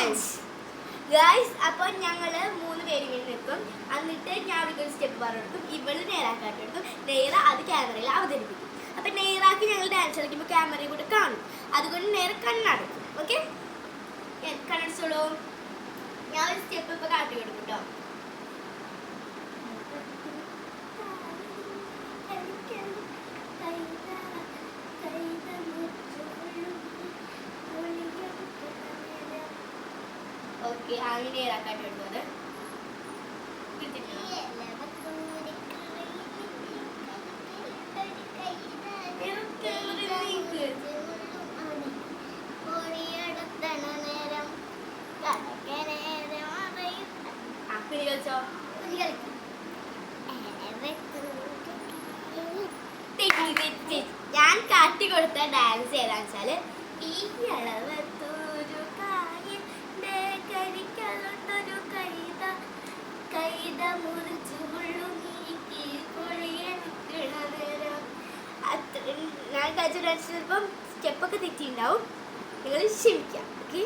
Dance guys. അപ്പോൾ ഞങ്ങൾ 3 പേര് ഇങ്ങനെ നിൽക്കും. എന്നിട്ട് ഞാൻ ഒരു സ്റ്റെപ്പ് പറഞ്ഞു കൊടുക്കും, ഇവള് നേരാക്കാട്ട് എടുക്കും, നേര അത് ക്യാമറയിൽ അവതരിപ്പിക്കും. അപ്പം നേരാക്കി ഞങ്ങൾ ഡാൻസ് കളിക്കുമ്പോൾ ക്യാമറയിൽ കൂടെ കാണും. അതുകൊണ്ട് നേരെ കണ്ണടക്കും. ഓക്കെ, കണ്ണടിച്ചോളൂ. ഞാൻ ഒരു സ്റ്റെപ്പ് ഇപ്പോൾ കാട്ടി കൊടുക്കും കേട്ടോ. ഓക്കെ, അങ്ങനെ നേരാക്കാട്ട് എടുക്കുന്നത് ഞാൻ കാട്ടി കൊടുത്ത ഡാൻസ് ഏതാന്ന് വെച്ചാല് ഈ ഇളവത്തൊരു കായന്റെ കരിക്കലുണ്ടൊരു കൈത കൈത മുറിച്ചു നീക്കി കൊഴിയെ നിൽക്കണ നേരം. ഞാൻ കഴിച്ച ഡാൻസ് ചിലപ്പം സ്റ്റെപ്പൊക്കെ തെറ്റിണ്ടാവും, നിങ്ങൾ ക്ഷമിക്കാം. ഓക്കെ.